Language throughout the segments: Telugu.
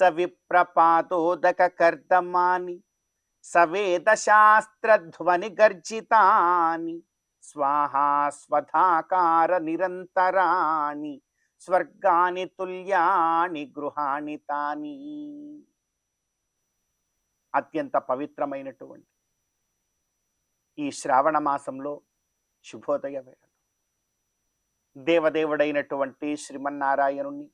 సవిప్రపాతోదక కర్దమాని సవేద శాస్త్రధ్వని గర్జితాని స్వాహా స్వధాకార నిరంతరాణి స్వర్గాని తుల్యాని గృహాణి తాని. అత్యంత పవిత్రమైనటువంటి ఈ శ్రావణ మాసంలో శుభోదయ వేళ దేవదేవుడైనటువంటి శ్రీమన్నారాయణుణ్ణి,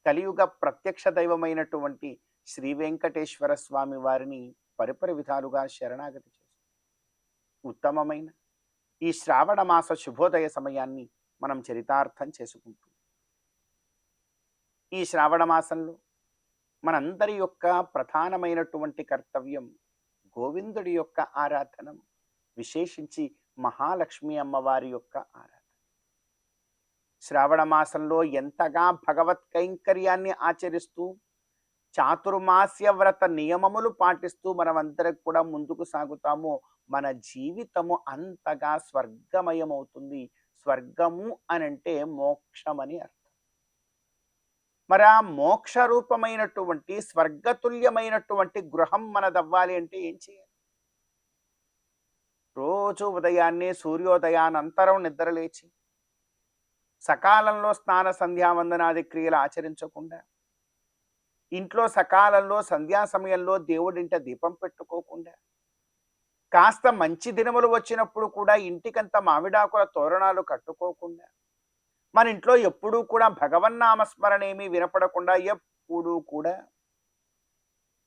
కలియుగ ప్రత్యక్ష దైవమైనటువంటి శ్రీ వెంకటేశ్వర స్వామి వారిని పరిపరి విధాలుగా శరణాగతి చేస్తూ ఉత్తమమైన ఈ శ్రావణ మాస శుభోదయ సమయాన్ని మనం చరితార్థం చేసుకుంటాం. ఈ శ్రావణ మాసంలో మనందరి యొక్క ప్రధానమైనటువంటి కర్తవ్యం గోవిందుడి యొక్క ఆరాధన, విశేషించి మహాలక్ష్మి అమ్మవారి యొక్క ఆరాధన. శ్రావణ మాసంలో ఎంతగా భగవత్ కైంకర్యాన్ని ఆచరిస్తూ చాతుర్మాస్య వ్రత నియమములు పాటిస్తూ మనమందరం కూడా ముందుకు సాగుతామో మన జీవితము అంతగా స్వర్గమయమవుతుంది. స్వర్గము అనంటే మోక్షమని అర్థం. మరి ఆ మోక్ష రూపమైనటువంటి స్వర్గతుల్యమైనటువంటి గృహం మనదవ్వాలి అంటే ఏం చేయాలి? రోజు ఉదయాన్నే సూర్యోదయానంతరం నిద్రలేచి సకాలంలో స్నాన సంధ్యావందనాది క్రియలు ఆచరించకుండా, ఇంట్లో సకాలంలో సంధ్యా సమయంలో దేవుడింట దీపం పెట్టుకోకుండా, కాస్త మంచి దినములు వచ్చినప్పుడు కూడా ఇంటికంత మామిడాకుల తోరణాలు కట్టుకోకుండా, మన ఇంట్లో ఎప్పుడూ కూడా భగవన్నామస్మరణ ఏమీ వినపడకుండా ఎప్పుడూ కూడా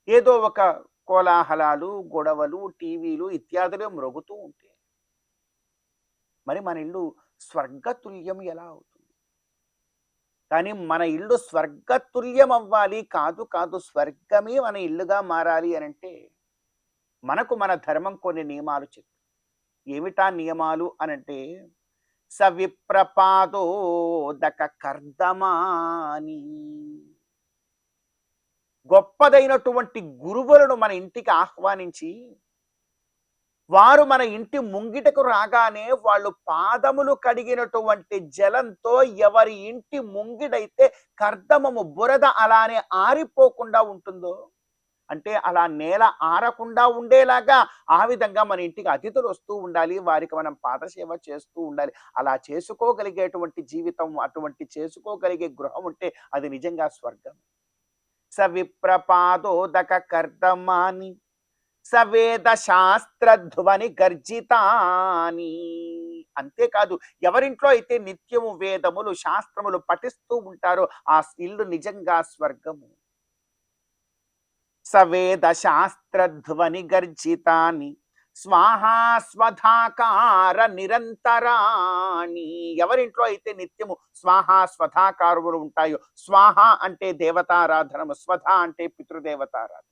ఏదో ఒక కోలాహలాలు, గొడవలు, టీవీలు ఇత్యాదులు మ్రొగుతూ ఉంటే మరి మన ఇల్లు స్వర్గతుల్యం ఎలా అవుతుంది? కానీ మన ఇల్లు స్వర్గతుల్యం అవ్వాలి, కాదు స్వర్గమే మన ఇల్లుగా మారాలి అనంటే మనకు మన ధర్మం కొన్ని నియమాలు చెప్పు. ఏమిటా నియమాలు అనంటే సవిప్రపాదోదక కర్దమాని. గొప్పదైనటువంటి గురువులను మన ఇంటికి ఆహ్వానించి వారు మన ఇంటి ముంగిటకు రాగానే వాళ్ళు పాదములు కడిగినటువంటి జలంతో ఎవరి ఇంటి ముంగిడైతే కర్దమము బురద అలానే ఆరిపోకుండా ఉంటుందో, అంటే అలా నేల ఆరకుండా ఉండేలాగా ఆ విధంగా మన ఇంటికి అతిథులు వస్తూ ఉండాలి, వారికి మనం పాదసేవ చేస్తూ ఉండాలి. అలా చేసుకోగలిగేటువంటి జీవితం, అటువంటి చేసుకోగలిగే గృహం ఉంటే అది నిజంగా స్వర్గం. సవిప్రపాదోదక కర్దమాని సవేద శాస్త్రధ్వని గర్జితాని. అంతేకాదు, ఎవరింట్లో అయితే నిత్యము వేదములు శాస్త్రములు పఠిస్తూ ఉంటారో ఆ ఇల్లు నిజంగా స్వర్గము. సవేద శాస్త్రధ్వని గర్జితాని స్వాహా స్వధాకార నిరంతరాణి. ఎవరింట్లో అయితే నిత్యము స్వాహా స్వధాకారములు ఉంటాయో, స్వాహ అంటే దేవతారాధనము, స్వధ అంటే పితృదేవతారాధన.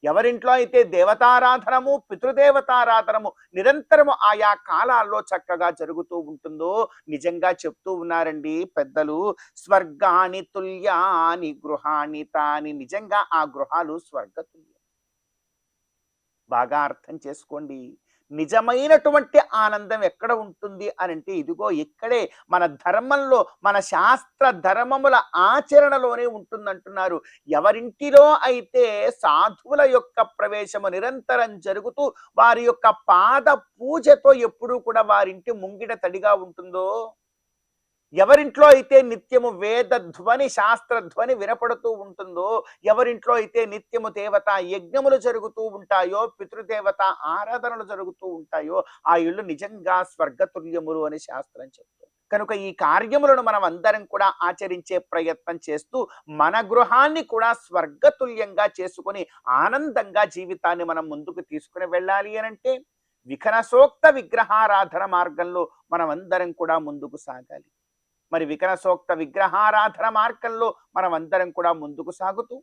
ఎవరింట్లో అయితే దేవతారాధనము, పితృదేవతారాధనము నిరంతరము ఆయా కాలాల్లో చక్కగా జరుగుతూ ఉంటుందో, నిజంగా చెప్తూ ఉన్నారండి పెద్దలు, స్వర్గాని తుల్యాని గృహాణి తాని. నిజంగా ఆ గృహాలు స్వర్గతుల్యం. బాగా అర్థం చేసుకోండి. నిజమైనటువంటి ఆనందం ఎక్కడ ఉంటుంది అనంటే ఇదిగో ఇక్కడే మన ధర్మంలో, మన శాస్త్ర ధర్మముల ఆచరణలోనే ఉంటుందంటున్నారు. ఎవరింటిలో అయితే సాధువుల యొక్క ప్రవేశము నిరంతరం జరుగుతూ వారి యొక్క పాద పూజతో ఎప్పుడూ కూడా వారింటి ముంగిట తడిగా ఉంటుందో, ఎవరింట్లో అయితే నిత్యము వేద ధ్వని శాస్త్ర ధ్వని వినపడుతూ ఉంటుందో, ఎవరింట్లో అయితే నిత్యము దేవత యజ్ఞములు జరుగుతూ ఉంటాయో, పితృదేవత ఆరాధనలు జరుగుతూ ఉంటాయో ఆ ఇళ్ళు నిజంగా స్వర్గతుల్యములు అని శాస్త్రం చెప్తుంది. కనుక ఈ కార్యములను మనం అందరం కూడా ఆచరించే ప్రయత్నం చేస్తూ మన గృహాన్ని కూడా స్వర్గతుల్యంగా చేసుకొని ఆనందంగా జీవితాన్ని మనం ముందుకు తీసుకుని వెళ్ళాలి అనంటే వికనసోక్త విగ్రహారాధన మార్గంలో మనం అందరం కూడా ముందుకు సాగాలి. మరి వికనసోక్త విగ్రహారాధన మార్గంలో మనం అందరం కూడా ముందుకు సాగుతూ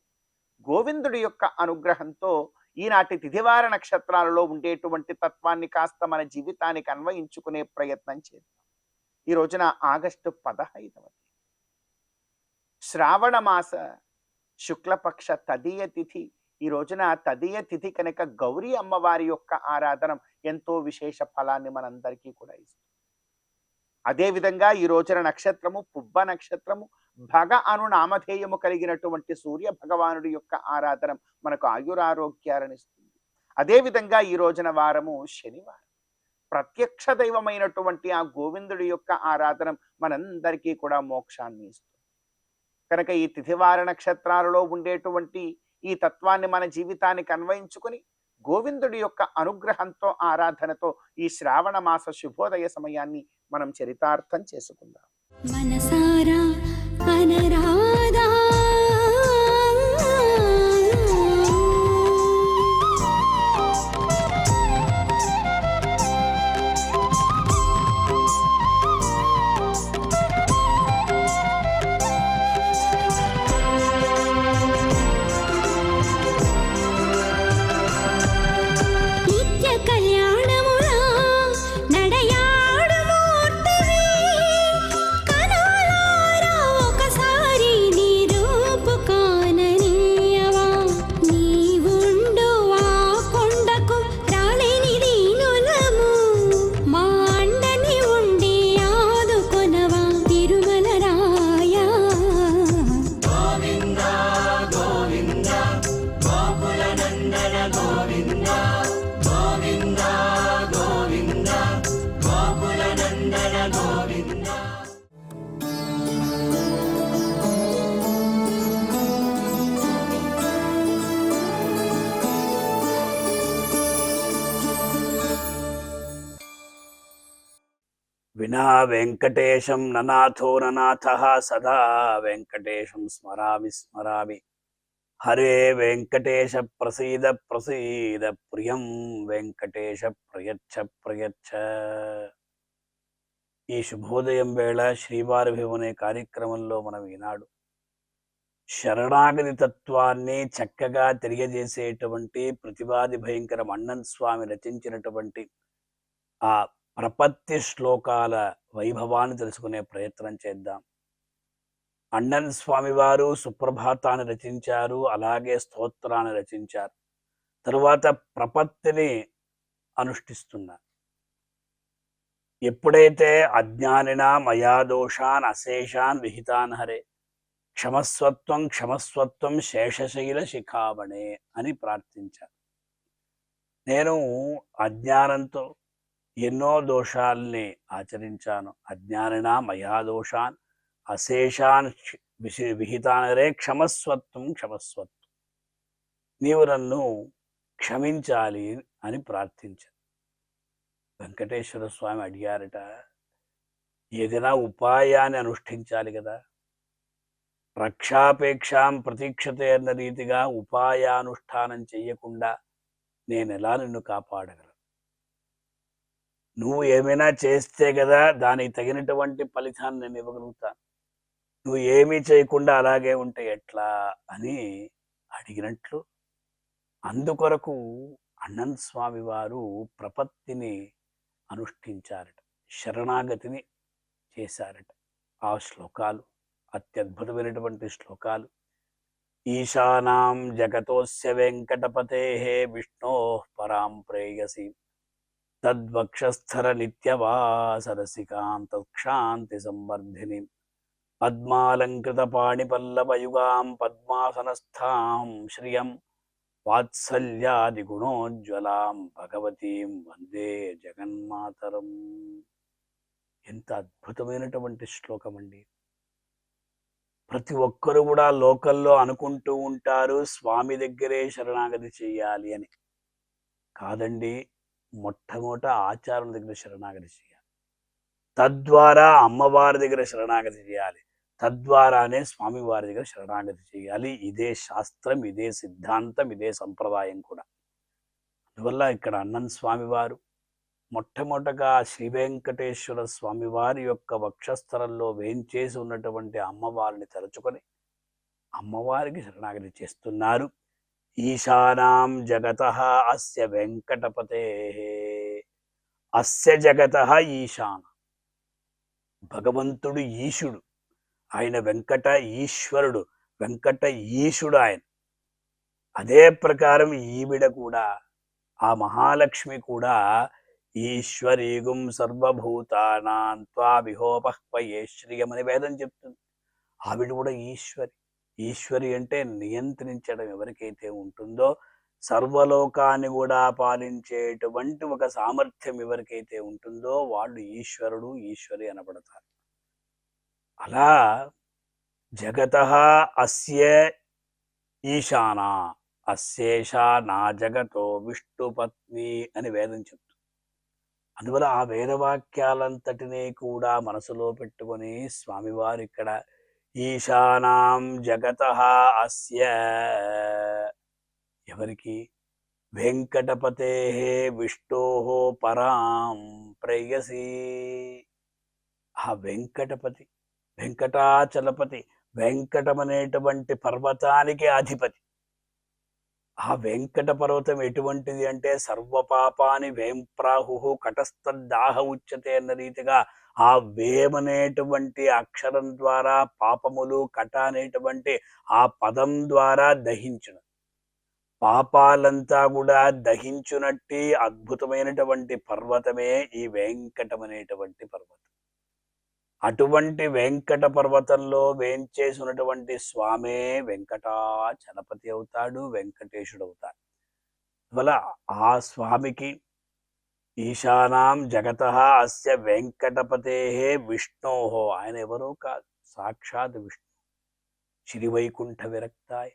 గోవిందుడి యొక్క అనుగ్రహంతో ఈనాటి తిథివార నక్షత్రాలలో ఉండేటువంటి తత్వాన్ని కాస్త మన జీవితానికి అన్వయించుకునే ప్రయత్నం చేద్దాం. ఈ రోజున ఆగస్టు 15వ తేదీ శ్రావణ మాస శుక్లపక్ష తదియ తిథి. ఈ రోజున తదియ తిథి కనుక గౌరీ అమ్మవారి యొక్క ఆరాధన ఎంతో విశేష ఫలాన్ని మనందరికీ కూడా ఇస్తుంది. అదేవిధంగా ఈ రోజున నక్షత్రము పుబ్బ నక్షత్రము, భగ అను నామధేయము కలిగినటువంటి సూర్య భగవానుడి యొక్క ఆరాధన మనకు ఆయురారోగ్యాలను ఇస్తుంది. అదేవిధంగా ఈ రోజున వారము శనివారం. ప్రత్యక్ష దైవమైనటువంటి ఆ గోవిందుడి యొక్క ఆరాధన మనందరికీ కూడా మోక్షాన్ని ఇస్తుంది. కనుక ఈ తిథివార నక్షత్రాలలో ఉండేటువంటి ఈ తత్వాన్ని మన జీవితానికి అన్వయించుకుని గోవిందుడి యొక్క అనుగ్రహంతో ఆరాధనతో ఈ శ్రావణ మాస శుభోదయ సమయాన్ని మనం చరితార్థం చేసుకుందాం. మనసారా అనరాధా వినా వెంకటేశం ననాథో ననాథః సదా వెంకటేశం స్మరామి స్మరామి. హరే వెంకటేశ ప్రసీద ప్రసీద, ప్రియం వెంకటేశ ప్రయచ్చ ప్రయచ్చ. ఈ శుభోదయం వేళ శ్రీవారభివం అనే కార్యక్రమంలో మనం ఈనాడు శరణాగతి తత్వాన్ని చక్కగా తెలియజేసేటువంటి ప్రతివాది భయంకర అన్నన్ స్వామి రచించినటువంటి ఆ ప్రపత్తి శ్లోకాల వైభవాన్ని తెలుసుకునే ప్రయత్నం చేద్దాం. అన్నన్ స్వామి వారు సుప్రభాతాన్ని రచించారు, అలాగే స్తోత్రాన్ని రచించారు. తరువాత ప్రపత్తిని అనుష్ఠిస్తున్నారు. ఎప్పుడైతే అజ్ఞానినా మయా దోషాన్ అశేషాన్ విహితాన్ హరే క్షమస్వత్వం క్షమస్వత్వం శేషశైల శిఖామణే అని ప్రార్థించారు. నేను అజ్ఞానంతో ఎన్నో దోషాల్ని ఆచరించాను. అజ్ఞానినా మయా దోషాన్ అశేషాన్ విహితానరే క్షమస్వత్వం క్షమస్వత్వం, నీవు నన్ను క్షమించాలి అని ప్రార్థించాను. వెంకటేశ్వర స్వామి అడిగారట, ఏదైనా ఉపాయాన్ని అనుష్ఠించాలి కదా. రక్షాపేక్షాం ప్రతీక్షతే అన్న రీతిగా ఉపాయానుష్ఠానం చెయ్యకుండా నేనెలా నిన్ను కాపాడగలను? నువ్వు ఏమైనా చేస్తే కదా దానికి తగినటువంటి ఫలితాన్ని నేను ఇవ్వగలుగుతాను. నువ్వు ఏమీ చేయకుండా అలాగే ఉంటే ఎట్లా అని అడిగినట్లు, అందుకొరకు అన్నన్ స్వామి వారు ప్రపత్తిని అనుష్ఠించారట, శరణాగతిని చేశారట. ఆ శ్లోకాలు అత్యద్భుతమైనటువంటి శ్లోకాలు. ఈశానాం జగతోస్య వెంకటపతే విష్ణో పరాం ప్రేయసి తద్వక్షస్థర నిత్యవాసరసికాంత క్షాంతి సంవర్ధిని పద్మాలంకృత పాణిపల్లవయుగాం పద్మాసనస్థాం శ్రియం వాత్సల్యాది గుణోజ్వలాం భగవతీం వందే జగన్మాతరం. ఎంత అద్భుతమైనటువంటి శ్లోకం అండి. ప్రతి ఒక్కరు కూడా లోకల్లో అనుకుంటూ ఉంటారు స్వామి దగ్గరే శరణాగతి చేయాలి అని. కాదండి, మొట్టమొదట ఆచారం దగ్గర శరణాగతి చేయాలి, తద్వారా అమ్మవారి దగ్గర శరణాగతి చేయాలి, తద్వారానే స్వామివారి దగ్గర శరణాగతి చేయాలి. ఇదే శాస్త్రం, ఇదే సిద్ధాంతం, ఇదే సంప్రదాయం కూడా. అందువల్ల ఇక్కడ అన్నన్ స్వామివారు మొట్టమొదటగా శ్రీ వెంకటేశ్వర స్వామివారి యొక్క వక్షస్థలంలో వేంచేసి ఉన్నటువంటి అమ్మవారిని తలుచుకొని అమ్మవారికి శరణాగతి చేస్తున్నారు. ఈశానాం జగతః అస్య వెంకటపతే, అస్య జగతః ఈశాన, భగవంతుడు ఈశుడు, ఆయన వెంకట ఈశ్వరుడు, వెంకట ఈశుడు ఆయన. అదే ప్రకారం ఈవిడ కూడా, ఆ మహాలక్ష్మి కూడా ఈశ్వరీగుం సర్వభూతానాం త్వామిహోపహ్వయే శ్రియం అని వేదం చెప్తుంది. ఆవిడ కూడా ఈశ్వరి. ఈశ్వరి అంటే నియంత్రించడం ఎవరికైతే ఉంటుందో, సర్వలోకాన్ని కూడా పాలించేటువంటి ఒక సామర్థ్యం ఎవరికైతే ఉంటుందో వాళ్ళు ఈశ్వరుడు, ఈశ్వరి అనబడతారు. అలా జగతః అస్య ఈశానా అస్యేషా నా జగతో విష్ణుపత్ని అని వేదం చెప్తుంది. అందువల్ల ఆ వేదవాక్యాలంతటినీ కూడా మనసులో పెట్టుకొని స్వామివారు ఇక్కడ ఈశానాం జగతః అస్య ఎవరికి వెంకటపతే విష్ణోః పరాం ప్రేయసి. ఆ వెంకటపతి, వెంకటాచలపతి, వెంకటమనేటువంటి పర్వతానికి అధిపతి. ఆ వెంకట పర్వతం ఎటువంటిది అంటే సర్వపాపాని వేంప్రాహు కటస్థద్దాహ ఉచ్యతే అన్న రీతిగా ఆ వేమనేటువంటి అక్షరం ద్వారా పాపములు, కట అనేటువంటి ఆ పదం ద్వారా దహించును. పాపాలంతా కూడా దహించునట్టి అద్భుతమైనటువంటి పర్వతమే ఈ వెంకటమనేటువంటి పర్వతం. అటువంటి వెంకట పర్వతంలో వేంచేసి ఉన్నటువంటి స్వామే వెంకటాచలపతి అవుతాడు, వెంకటేశుడు అవుతాడు. అందువల్ల ఆ స్వామికి ఈశానాం జగతః అస్య వెంకటపతే విష్ణోః, ఆయన ఎవరో కాదు, సాక్షాత్ విష్ణు. శ్రీవైకుంఠ విరక్తాయ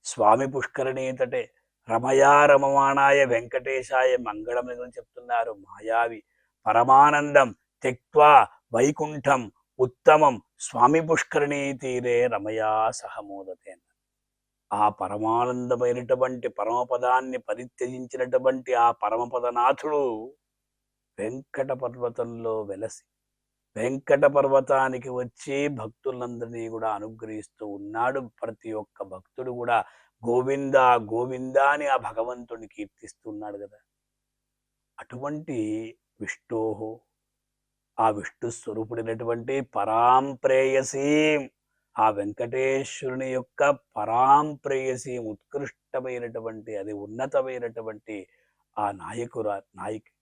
స్వామి పుష్కరణీతటే రమయా రమమాణాయ వెంకటేశాయ మంగళం అని చెప్తున్నారు. మాయావి పరమానందం త్యక్త్వా వైకుంఠం ఉత్తమం స్వామి పుష్కరిణీ తీరే రమయా సహమోదతే. ఆ పరమానందమైనటువంటి పరమపదాన్ని పరిత్యజించినటువంటి ఆ పరమపదనాథుడు వెంకట పర్వతంలో వెలసి వెంకట పర్వతానికి వచ్చి భక్తులందరినీ కూడా అనుగ్రహిస్తూ ఉన్నాడు. ప్రతి ఒక్క భక్తుడు కూడా గోవింద గోవింద అని ఆ భగవంతుడిని కీర్తిస్తున్నాడు కదా. అటువంటి విష్ణోహో, ఆ విష్ణు స్వరూపుడైనటువంటి పరాంప్రేయసీ, ఆ వెంకటేశ్వరుని యొక్క పరాంప్రేయసీ, ఉత్కృష్టమైనటువంటి అది ఉన్నతమైనటువంటి ఆ నాయకి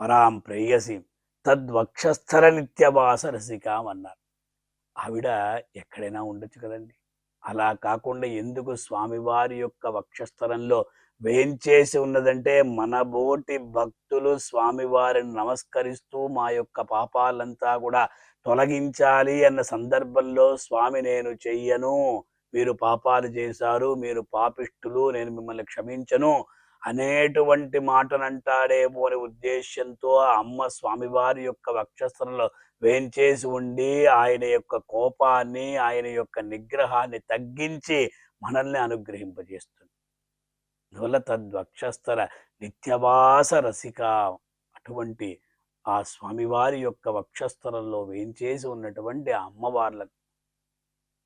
పరాంప్రేయసీ తద్వక్షస్థల నిత్యవాస రసికాం అన్నారు. ఆవిడ ఎక్కడైనా ఉండొచ్చు కదండి. అలా కాకుండా ఎందుకు స్వామివారి యొక్క వక్షస్థలంలో వేంచేసి ఉన్నదంటే మన బోటి భక్తులు స్వామివారిని నమస్కరిస్తూ మా యొక్క పాపాలంతా కూడా తొలగించాలి అన్న సందర్భంలో స్వామి నేను చెయ్యను, మీరు పాపాలు చేశారు, మీరు పాపిష్టులు, నేను మిమ్మల్ని క్షమించను అనేటువంటి మాటనంటాడేమో అనే ఉద్దేశ్యంతో ఆ అమ్మ స్వామివారి యొక్క వక్షస్థలంలో వేంచేసి ఉండి ఆయన యొక్క కోపాన్ని, ఆయన యొక్క నిగ్రహాన్ని తగ్గించి మనల్ని అనుగ్రహింపజేస్తుంది. అందువల్ల తద్వక్షస్థల నిత్యవాస రసిక, అటువంటి ఆ స్వామివారి యొక్క వక్షస్థలంలో వేంచేసి ఉన్నటువంటి ఆ అమ్మవార్లకు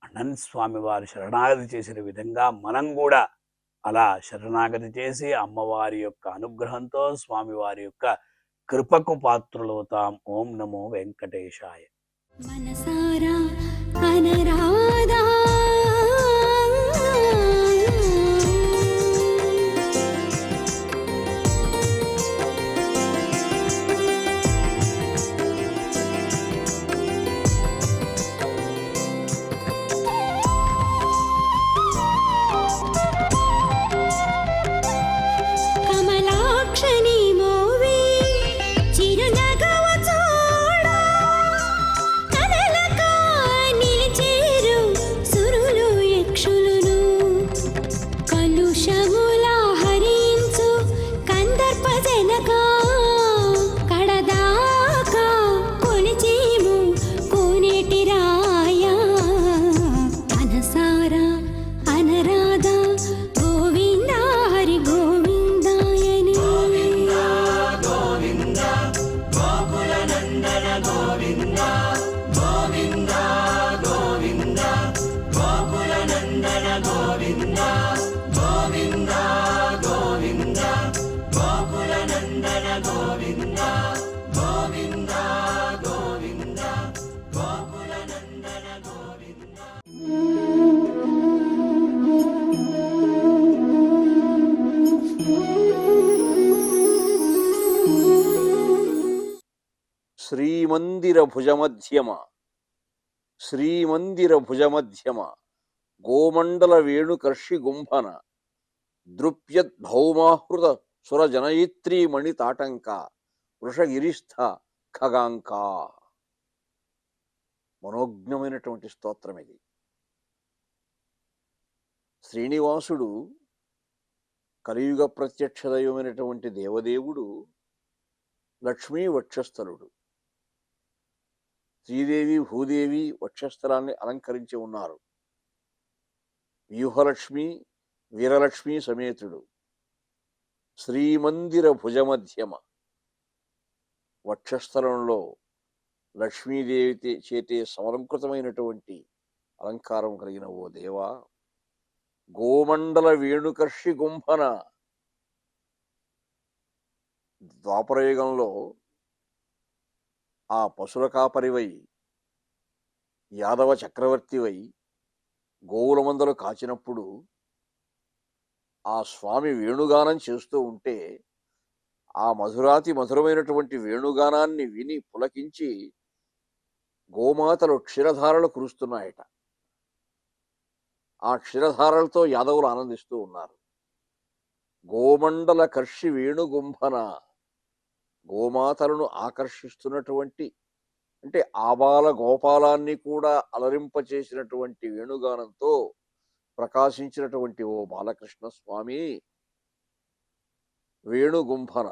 అనంత స్వామివారు శరణాగతి చేసిన విధంగా మనం కూడా అలా శరణాగతి చేసి అమ్మవారి యొక్క అనుగ్రహంతో స్వామివారి యొక్క కృపకు పాత్రులవుతాం. ఓం నమో వెంకటేశాయ. మనసారా అనరాధా శ్రీమందిర భుజమధ్యమ శ్రీమందిర భుజమధ్యమ గోమండల వేణుకర్షి గుంభన దృప్యద్భౌమాహృత సురజనయిత్రీ మణితాటంక వృషగిరిస్థ ఖగాంక. మనోజ్ఞమైనటువంటి స్తోత్రం ఇది. శ్రీనివాసుడు కలియుగ ప్రత్యక్ష దైవమైనటువంటి దేవదేవుడు లక్ష్మీ వక్షస్థలుడు. శ్రీదేవి భూదేవి వక్షస్థలాన్ని అలంకరించి ఉన్నారు. వ్యూహలక్ష్మి వీరలక్ష్మి సమేతుడు. శ్రీమందిర భుజమధ్యమ వక్షస్థలంలో లక్ష్మీదేవి చేతే సమలంకృతమైనటువంటి అలంకారం కలిగిన ఓ దేవా, గోమండల వేణుకర్షి గుంభన. ద్వాపరయుగంలో ఆ పశుల కాపరివై యాదవ చక్రవర్తివై గోవుల మందలు కాచినప్పుడు ఆ స్వామి వేణుగానం చేస్తూ ఉంటే ఆ మధురాతి మధురమైనటువంటి వేణుగానాన్ని విని పులకించి గోమాతలు క్షీరధారలు కురుస్తున్నాయట. ఆ క్షీరధారలతో యాదవులు ఆనందిస్తూ ఉన్నారు. గోమండల కర్షి వేణుగుంభన, గోమాతలను ఆకర్షిస్తున్నటువంటి అంటే ఆబాల గోపాలాన్ని కూడా అలరింపచేసినటువంటి వేణుగానంతో ప్రకాశించినటువంటి ఓ బాలకృష్ణ స్వామి, వేణుగుంభన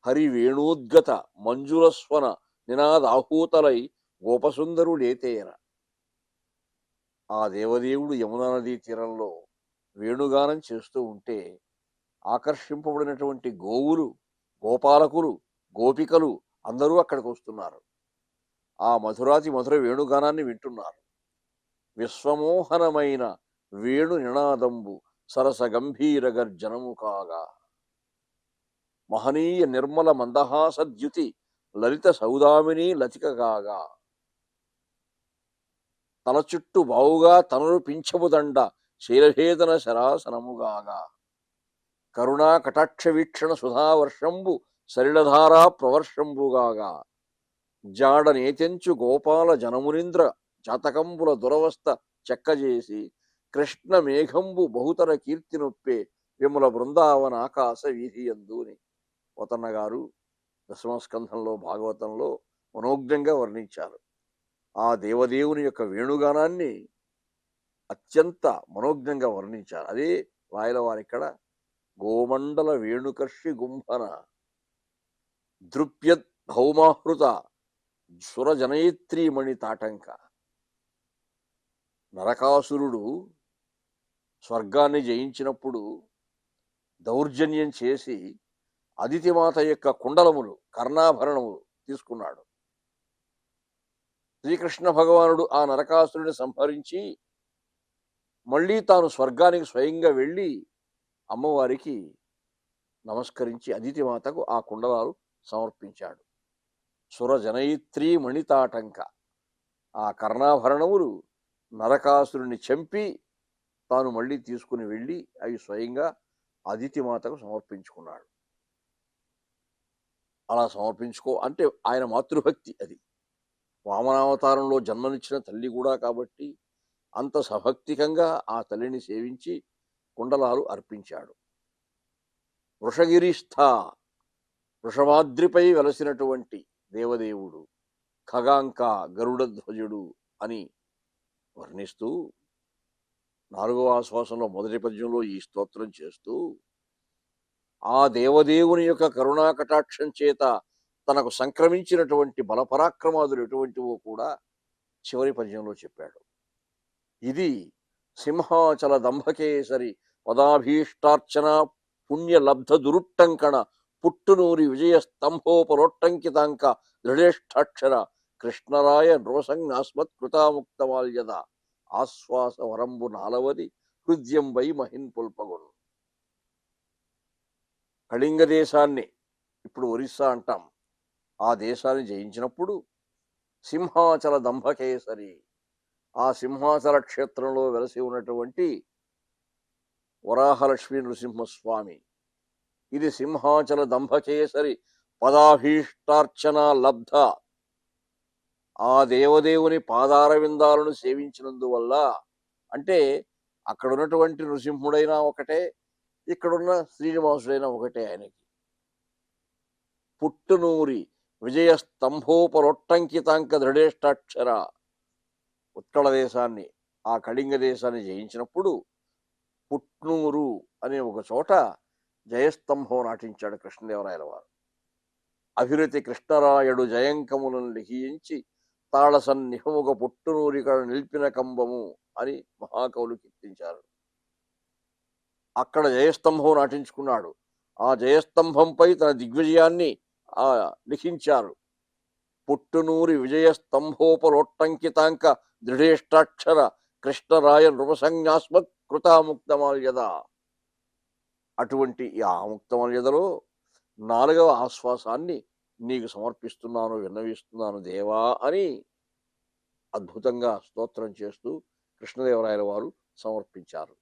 హరి వేణోద్గత మంజులస్వన నినాదాహూతలై గోపసుందరుడేతేర. ఆ దేవదేవుడు యమునా నదీ తీరంలో వేణుగానం చేస్తూ ఉంటే ఆకర్షింపబడినటువంటి గోవులు, గోపాలకులు, గోపికలు అందరూ అక్కడికి వస్తున్నారు. ఆ మధురాతి మధుర వేణుగానాన్ని వింటున్నారు. విశ్వమోహనమైన వేణు నినాదంబు సరస గంభీర గర్జనము కాగా, మహనీయ నిర్మల మందహాసద్యుతి లలిత సౌదామిని లతిక కాగా, తల చుట్టూ బావుగా తనలు పింఛముదండ శైలభేదన శరాసనముగాగా, కరుణా కటాక్ష వీక్షణ సుధావర్షంబు సలిలధారా ప్రవర్షంబుగాగా, జాడ నేతెంచు గోపాల జనమునింద్ర జాతకంబుల దురవస్థ చెక్కజేసి కృష్ణ మేఘంబు బహుతర కీర్తి నొప్పే విమల బృందావన ఆకాశ వీధియందుని. పోతన్న గారు దశమస్కంధంలో భాగవతంలో మనోజ్ఞంగా వర్ణించారు. ఆ దేవదేవుని యొక్క వేణుగానాన్ని అత్యంత మనోజ్ఞంగా వర్ణించారు. అదే రాయల వారిక్కడ గోమండల వేణుకర్షి గుంభన దృప్యద్ భౌమాహృత సురజనయిత్రీ మణి తాటంక. నరకాసురుడు స్వర్గాన్ని జయించినప్పుడు దౌర్జన్యం చేసి అదితిమాత యొక్క కుండలములు కర్ణాభరణములు తీసుకున్నాడు. శ్రీకృష్ణ భగవానుడు ఆ నరకాసురుని సంహరించి మళ్ళీ తాను స్వర్గానికి స్వయంగా వెళ్ళి అమ్మవారికి నమస్కరించి అదితిమాతకు ఆ కుండలాలు సమర్పించాడు. సురజనయిత్రీ మణితాటంక. ఆ కర్ణాభరణములు నరకాసురుని చంపి తాను మళ్ళీ తీసుకుని వెళ్ళి అవి స్వయంగా అదితిమాతకు సమర్పించుకున్నాడు. అలా అంటే ఆయన మాతృభక్తి అది. వామనావతారంలో జన్మనిచ్చిన తల్లి కూడా కాబట్టి అంత సభక్తికంగా ఆ తల్లిని సేవించి కుండలాలు అర్పించాడు. వృషగిరిస్థ, వృషభాద్రిపై వెలసినటువంటి దేవదేవుడు, ఖగాంక గరుడధ్వజుడు అని వర్ణిస్తూ 4వ ఆశ్వాసంలో మొదటి పద్యంలో ఈ స్తోత్రం చేస్తూ ఆ దేవదేవుని యొక్క కరుణా కటాక్షం చేత తనకు సంక్రమించినటువంటి బలపరాక్రమాదులు ఎటువంటివో కూడా చివరి పద్యంలో చెప్పాడు. ఇది సింహాచల దంభకేసరి పదాభీష్టార్చన పుణ్యలబ్ధ దురుట్టంకణ పుట్టునూరి విజయ స్తంభోపరోట్టంకితాంక దృఢేష్టాక్షర కృష్ణరాయ నృసంజ్ఞాస్మత్ కృతాముక్తమాల్యద ఆశ్వాస వరంబు 4వది హృద్యం వై మహిన్ పుల్పగును. కళింగ దేశాన్ని ఇప్పుడు ఒరిస్సా అంటాం. ఆ దేశాన్ని జయించినప్పుడు సింహాచల దంభకేసరి, ఆ సింహాచల క్షేత్రంలో వెలసి ఉన్నటువంటి వరాహలక్ష్మీ నృసింహస్వామి, ఇది సింహాచల దంభకేసరి పదాభీష్టార్చన లబ్ధ, ఆ దేవదేవుని పాదార విందాలను సేవించినందువల్ల, అంటే అక్కడ ఉన్నటువంటి నృసింహుడైనా ఒకటే, ఇక్కడున్న శ్రీనివాసుడైనా ఒకటే ఆయనకి. పుట్టునూరి విజయ స్తంభోపరొట్టంకితాంక దృఢేష్టాక్షర, ఉత్కళ దేశాన్ని, ఆ కళింగ దేశాన్ని జయించినప్పుడు పుట్నూరు అనే ఒక చోట జయస్తంభం నాటించాడు కృష్ణదేవరాయల వారు. అభిరతి కృష్ణరాయుడు జయంకములను లిఖించి తాళ సన్నిహముగ పుట్టునూరికడ నిలిపిన కంబము అని మహాకవులు కీర్తించారు. అక్కడ జయస్తంభం నాటించుకున్నాడు. ఆ జయస్తంభంపై తన దిగ్విజయాన్ని లిఖించారు. పుట్టునూరి విజయ స్తంభోపరోట్టంకితాంక దృఢేష్టాక్షర కృష్ణరాయ నృపసంజ్ఞాస్మత్ కృతాముక్తమాల్యద. అటువంటి ఈ ఆముక్తమాల్యదలో 4వ ఆశ్వాసాన్ని నీకు సమర్పిస్తున్నాను, విన్నవిస్తున్నాను దేవా అని అద్భుతంగా స్తోత్రం చేస్తూ కృష్ణదేవరాయల వారు సమర్పించారు.